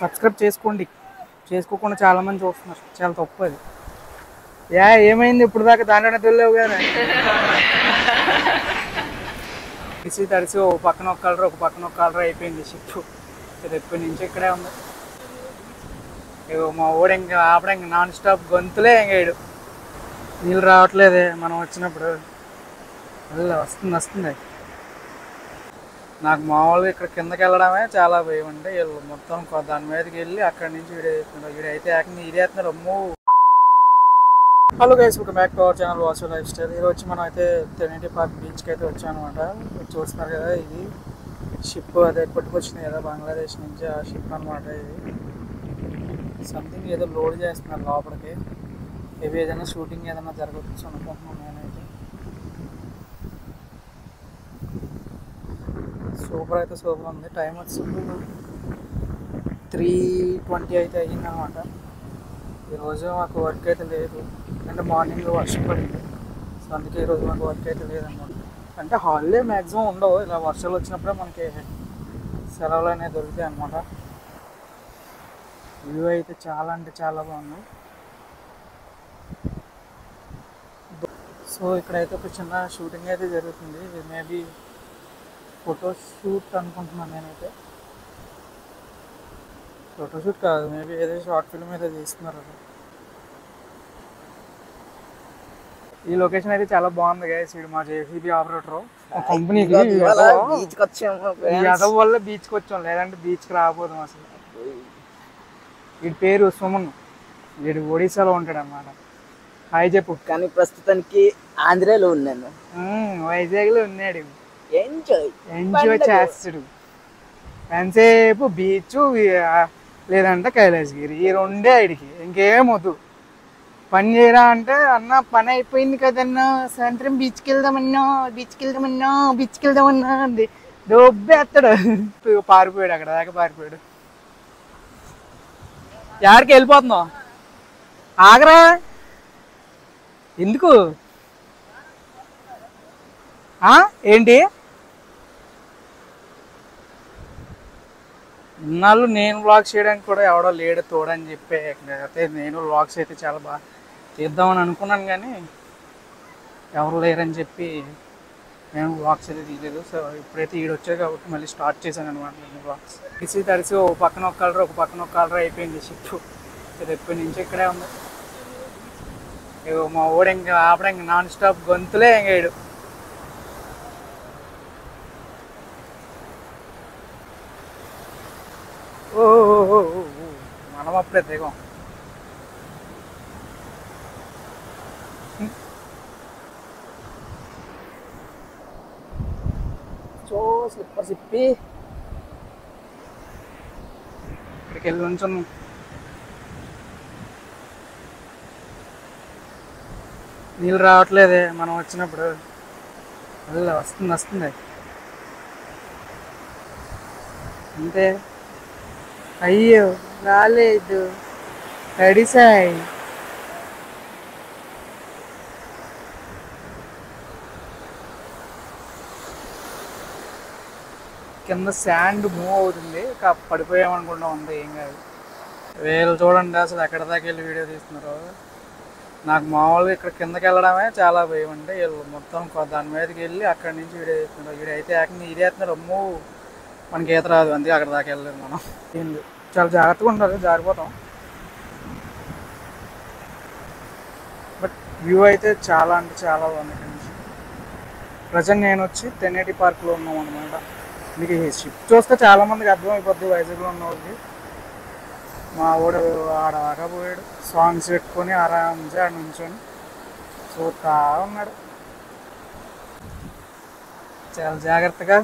Subscribe చేసుకోండి. చేసుకోకుండా చాలా మంది చూస్తున్నారు. చాలా తప్పు అది. ఏమైంది ఇప్పుడు దాకా దాంట్లోనే తెలియవు కదా. తడిసి ఒక పక్కన ఒక కలర్ అయిపోయింది షిప్. ఎప్పటి నుంచి ఇక్కడే ఉంది. మా ఓడ ఇంకా ఆపడ ఇంకా నాన్ స్టాప్ గొంతులే ఎంగాడు. నీళ్ళు రావట్లేదే మనం వచ్చినప్పుడు. వస్తుంది. నాకు మామూలుగా ఇక్కడ కిందకి వెళ్ళడమే చాలా భయం. అంటే వీళ్ళు మొత్తం దాని మీదకి వెళ్ళి అక్కడి నుంచి వీడైతే ఏకంగా ఇదేస్తున్నారు. అమ్మో. Hello guys, welcome back to our channel Vasu life style. ఈరోజు వచ్చి మనం అయితే ట్రినిటీ పార్క్ బీచ్కి అయితే వచ్చామన్నమాట. చూస్తున్నారు కదా, ఇది షిప్ అదే కొట్టుకొచ్చింది కదా బంగ్లాదేశ్ నుంచి. ఆ షిప్ అనమాట ఇది. సంథింగ్ ఏదో లోడ్ చేస్తున్నారు లోపలికి. ఇవి ఏదైనా షూటింగ్ ఏదైనా జరగవచ్చు అనుకుంటున్నాను నేనైతే. సూపర్ అయితే సూపర్ ఉంది. టైం వచ్చి 3:20 అయితే అయ్యింది అనమాట. ఈరోజు మాకు వర్క్ అయితే లేదు, అంటే మార్నింగ్ వర్షం పడింది. సో అందుకే ఈరోజు మాకు వర్క్ అయితే లేదన్నమాట. అంటే హాలిడే మ్యాక్సిమం ఉండవు, ఇలా వర్షాలు వచ్చినప్పుడే మనకి సెలవులు అనేవి దొరుకుతాయి అన్నమాట. వ్యూ అయితే చాలా అంటే చాలా బాగుంది. సో ఇక్కడైతే ఒక చిన్న షూటింగ్ అయితే జరుగుతుంది. ఇది మేబీ ఫోటోషూట్ అనుకుంటున్నాను నేనైతే. ఫోటోషూట్ కాదు, మేబీ ఏదో షార్ట్ ఫిల్మ్ అయితే తీస్తున్నారు. ఈ లొకేషన్ అయితే చాలా బాగుంది గైస్. ఇది మా జేసీబీ ఆపరేటర్ కంపెనీకి యాదవ్ వల్ల బీచ్కి వచ్చాం, లేదంటే బీచ్కి రాకపోదాం అసలు. వీడి పేరు సుమన్, వీడు ఒడిశాలో ఉంటాడు అన్నమాట. హాయ్ చెప్పు. కానీ ప్రస్తుతానికి ఆంధ్రాలో ఉన్నాను. వైజాగ్లో ఉన్నాడు. ఎంజాయ్ చేస్తాడు. ఎంతసేపు బీచ్ లేదంటే కైలాసగిరి, ఈ రెండే ఆడికి. ఇంకేం వద్దు. పని చేయరా అంటే, అన్న పని అయిపోయింది కదన్నా, సాయంత్రం బీచ్కి వెళ్దామన్నా అంది. దొబ్బేస్తాడు. పారిపోయాడు, అక్కడ దాకా పారిపోయాడు. ఎక్కడికి వెళ్ళిపోతున్నావు? ఆగరా. ఎందుకు? ఏంటి? ఇన్నాళ్ళు నేను వ్లాగ్స్ చేయడానికి కూడా ఎవడో లేడు తోడని చెప్పి అయితే నేను వ్లాగ్స్ అయితే చాలా బాగా తీద్దామని అనుకున్నాను, కానీ ఎవరు లేరని చెప్పి నేను వ్లాగ్స్ అయితే తీయలేదు. సో ఇప్పుడైతే ఈడొచ్చాయి కాబట్టి మళ్ళీ స్టార్ట్ చేశాను అనమాట నేను వ్లాగ్స్. తడిసి ఒక పక్కన ఒక కలర్ అయిపోయింది షిప్. ఎప్పటి నుంచి ఇక్కడే ఉంది. మా ఓడ ఇంకా ఆపడ ఇంకా నాన్ స్టాప్ గొంతులే ఎంగాడు. మనం అప్పుడే దిగం. స్లిప్పర్ సిప్పి ఇక్కడికి వెళ్ళి ఉంచున్నాం. నీళ్ళు రావట్లేదే మనం వచ్చినప్పుడు. వస్తుంది. అంతే. అయ్యో రాలేదు, తడిసాయి. కింద శాండ్ మూవ్ అవుతుంది, పడిపోయామనుకుంటా ఉంది. ఏం కాదు. వీళ్ళు చూడండి అసలు ఎక్కడ దాకా వెళ్ళి వీడియో తీస్తున్నారు. నాకు మామూలుగా ఇక్కడ కిందకి వెళ్ళడమే చాలా భయం. అంటే వీళ్ళు మొత్తం దాని మీదకి వెళ్ళి అక్కడి నుంచి వీడియో తీస్తున్నారు. వీడైతే ఏకంగా ఇదేస్తున్నారు. అమ్మో, మనకి ఈత రాదు, అందుకే అక్కడ దాకా వెళ్ళలేదు మనం. చాలా జాగ్రత్తగా ఉండాలి, జారిపోతాం. బట్ వ్యూ అయితే చాలా అంటే చాలా బాగుంది ఇక్కడ నుంచి. ప్రజెంట్ నేను వచ్చి ట్రినిటీ పార్క్లో ఉన్నాం అనమాట. మీకు ఈ షిప్ చూస్తే చాలామందికి అర్థమైపోద్ది వైజాగ్లో ఉన్న వాళ్ళకి. మా ఊడు ఆడదాకా పోయాడు, సాంగ్స్ పెట్టుకొని ఆరాంగా ఆడ నుంచొని చూస్తా ఉన్నాడు. చాలా జాగ్రత్తగా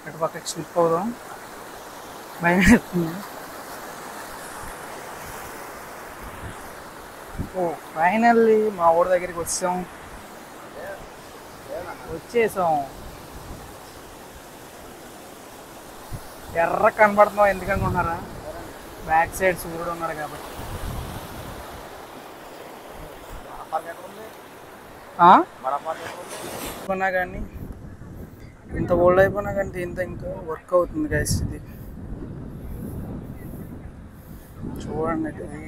ఇటు పక్కకి స్లిప్ అవుదాం, భయం వేస్తుంది. ఫైనల్లీ మా ఊరి దగ్గరికి వచ్చేసాం. ఎర్ర కనబడుతున్నాం ఎందుకనుకుంటున్నారా? బ్యాక్ సైడ్ సూర్యుడు ఉన్నాడు కాబట్టి. కానీ ఇంత ఓల్డ్ అయిపోయినా కానీ దీంతో ఇంకా వర్క్ అవుతుంది గైస్. ఇది చూడండి, ఇది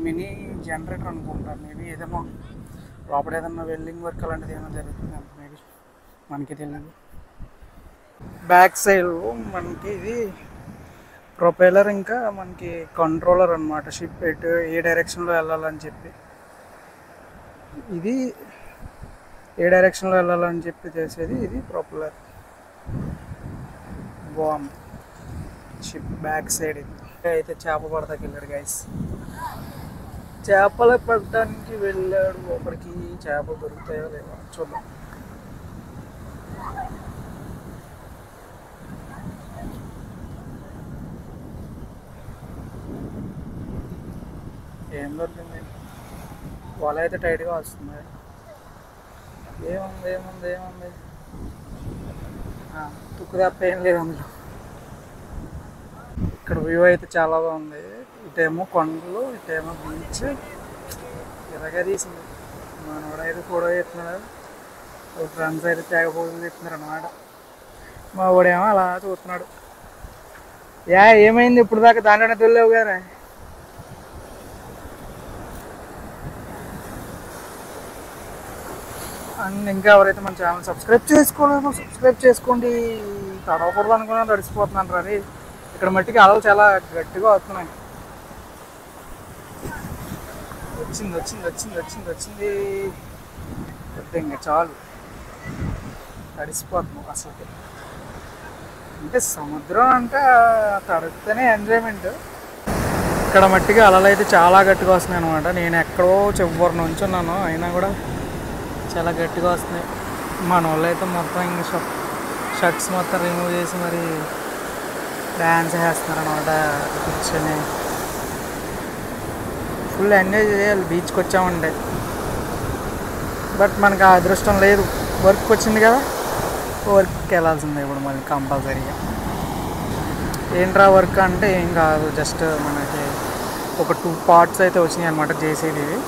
మినీ జనరేటర్ అనుకుంటాను. మేబీ ఏదేమో లోపల ఏదన్నా వెల్డింగ్ వర్క్ అలాంటిది ఏమైనా జరుగుతుంది అంత, మేబీ మనకి తెలియదు. బ్యాక్ సైడ్ మనకి ఇది ప్రొపెల్లర్, ఇంకా మనకి కంట్రోలర్ అనమాట. షిప్ ఎటు ఏ డైరెక్షన్లో వెళ్ళాలని చెప్పి, ఇది ఏ డైరెక్షన్లో వెళ్ళాలని చెప్పి చేసేది ఇది ప్రొపెల్లర్. బాగుంది షిప్ బ్యాక్ సైడ్. ఇది అయితే చేప పడతాకి వెళ్ళాడు గైస్. చేపలు పడటానికి వెళ్ళాడు ఒకరికి. చేపలు దొరుకుతాయో లేవో చూద్దాం. ఏం దొరికింది? వల అయితే టైట్గా వస్తుంది. ఏముంది ఏముంది ఏముంది, తుక్కు తప్ప ఏం లేదు అందులో. ఇక్కడ వ్యూ అయితే చాలా బాగుంది. ఇటేమో కొండలు, ఇటేమో బీచ్. ఇలాగే తీసింది. మనవాడైతే ఫోటో ఎత్తున్నాడు, ఫ్రెండ్స్ అయితే తెగ ఫోటోలు ఎత్తున్నారు అనమాట. మా వాడేమో అలా చూస్తున్నాడు. ఏమైంది ఇప్పుడు దాకా దాంట్లోనే తెలియవు కదా. అండ్ ఇంకా ఎవరైతే మన ఛానల్ సబ్స్క్రైబ్ చేసుకోలేదో సబ్స్క్రైబ్ చేసుకోండి. తడవకూడదు అనుకున్నా తడిసిపోతున్నాను రీ. ఇక్కడ మట్టికి అలలు చాలా గట్టిగా వస్తున్నాయి. వచ్చింది వచ్చింది వచ్చింది వచ్చింది వచ్చింది ఇంకా చాలు, తడిసిపోతున్నాం అసలు. అంటే సముద్రం అంటే తడిస్తేనే ఎంజాయ్మెంట్. ఇక్కడ మట్టికి అలలు అయితే చాలా గట్టిగా వస్తున్నాయి అనమాట. నేను ఎక్కడో చివరి నుంచి ఉన్నాను, అయినా కూడా చాలా గట్టిగా వస్తున్నాయి. మన వాళ్ళు అయితే మొత్తం ఇంక షర్ట్స్ మొత్తం రిమూవ్ చేసి మరి డ్యాన్స్ వేస్తున్నారు అనమాట. కూర్చొని ఫుల్ ఎంజాయ్ చేయాలి. బీచ్కి వచ్చామంటే, బట్ మనకు ఆ అదృష్టం లేదు. వర్క్ వచ్చింది కదా, వర్క్కి వెళ్ళాల్సిందే ఇప్పుడు మళ్ళీ కంపల్సరీగా. ఏంట్రా వర్క్ అంటే ఏం కాదు, జస్ట్ మనకి ఒక 2 పార్ట్స్ అయితే వచ్చినాయి అనమాట జేసీబీవి.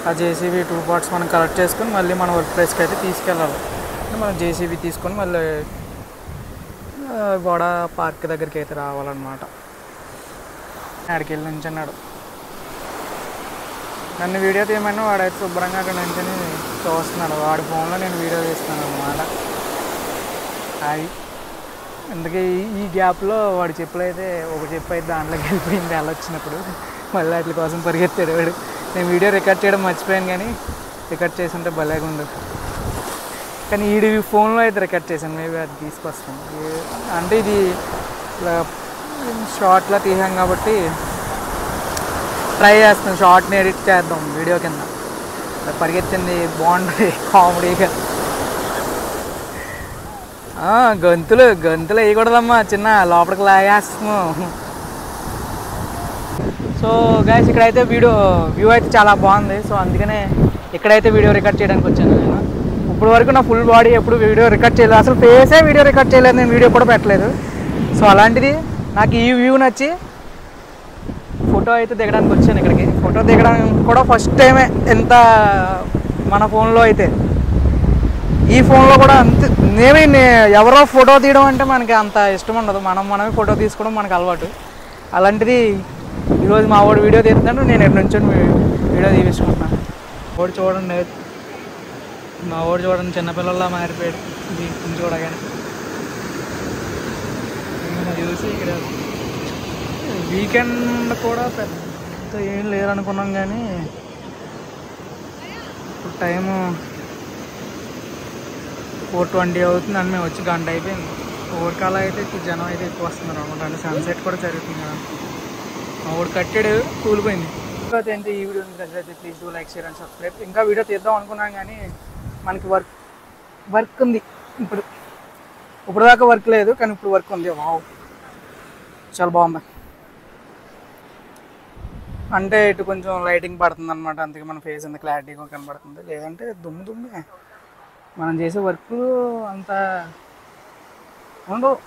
ఆ జేసీబీ 2 పార్ట్స్ మనం కలెక్ట్ చేసుకొని మళ్ళీ మన వర్క్ ప్లేస్కి అయితే తీసుకెళ్ళాలి. మనం జేసీబీ తీసుకొని మళ్ళీ గోడ పార్క్ దగ్గరికి అయితే రావాలన్నమాట. ఆడికి వెళ్ళి నుంచున్నాడు. నన్ను వీడియో తీయమని వాడైతే శుభ్రంగా అక్కడ నుంచొని చూస్తున్నాడు. వాడి ఫోన్లో నేను వీడియో తీస్తున్నాను అన్నమాట. అది అందుకే ఈ గ్యాప్లో వాడి చెప్పులు అయితే ఒక చెప్పు అయితే దాంట్లోకి వెళ్ళిపోయింది. వెళ్ళొచ్చినప్పుడు మళ్ళీ వాటి కోసం పరిగెత్తాడు వాడు. నేను వీడియో రికార్డ్ చేయడం మర్చిపోయాను, కానీ రికార్డ్ చేస్తుంటే భలేగా ఉండదు. కానీ ఈడి ఫోన్లో అయితే రికార్డ్ చేశాను, మేబీ అది తీసుకొస్తాను. అంటే ఇది షార్ట్లో తీసాం కాబట్టి ట్రై చేస్తాను, షార్ట్ని ఎడిట్ చేద్దాం వీడియో కింద. పరిగెత్తింది బాగుంటుంది కామెడీగా. గంతులు గంతులు వేయకూడదమ్మా, చిన్న లోపలికి లాగేస్తాము. సో గైస్ ఇక్కడైతే వ్యూ అయితే చాలా బాగుంది. సో అందుకనే ఇక్కడైతే వీడియో రికార్డ్ చేయడానికి వచ్చాను నేను. ఇప్పుడు వరకు నా ఫుల్ బాడీ ఎప్పుడు వీడియో రికార్డ్ చేయలేదు, అసలు ఫేసే వీడియో రికార్డ్ చేయలేదు, నేను వీడియో కూడా పెట్టలేదు. సో అలాంటిది నాకు ఈ వ్యూ నచ్చి ఫోటో అయితే దిగడానికి వచ్చాను ఇక్కడికి. ఫోటో దిగడానికి కూడా ఫస్ట్ టైమే. ఎంత మన ఫోన్లో అయితే, ఈ ఫోన్లో కూడా అంతే. ఎవరో ఫోటో తీయడం అంటే మనకి అంత ఇష్టం ఉండదు, మనమే ఫోటో తీసుకోవడం మనకు అలవాటు. అలాంటిది ఈరోజు మా వాడు వీడియో తీస్తున్నాడు, నేను ఎటు నుంచి వీడియో తీపించుకుంటున్నాను. వాడు చూడండి, మా వాడు చూడండి చిన్నపిల్లల్లా మారిపోయాడు దీన్ని చూడగానే. చూసి ఇక్కడ వీకెండ్ కూడా పెద్ద ఏం లేరనుకున్నాం, కానీ ఇప్పుడు టైము 4:20 అవుతుంది అని మేము వచ్చి గంట అయిపోయింది. 4 కల్లా అయితే జనం అయితే ఎక్కువ వస్తున్నారు అనమాట. అంటే సన్సెట్ కూడా జరుగుతుంది కదా. మా వాడు కట్టాడు, కూలిపోయింది. ఇంకా ఏంటి ఈ వీడియో అయితే please do like, share and subscribe. ఇంకా వీడియో తీద్దాం అనుకున్నాం, కానీ మనకి వర్క్ ఉంది. ఇప్పుడు దాకా వర్క్ లేదు, కానీ ఇప్పుడు వర్క్ ఉంది. వావ్ చాలా బాగుంది. అంటే ఇటు కొంచెం లైటింగ్ పడుతుంది అనమాట, అందుకే మన ఫేస్ అంత క్లారిటీగా కనబడుతుంది. లేదంటే దుమ్మే. మనం చేసే వర్క్ అంత ఉండవు.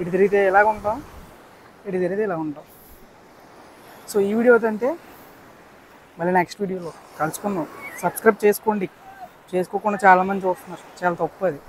ఇటు తిరిగితే ఎలాగ ఉంటాం, ఇటు తిరిగితే ఇలా ఉంటాం. సో ఈ వీడియో అయితే మళ్ళీ నెక్స్ట్ వీడియోలో కలుసుకుందాం. సబ్స్క్రైబ్ చేసుకోండి, చేసుకోకుండా చాలామంది చూస్తున్నారు, చాలా తప్పు అది.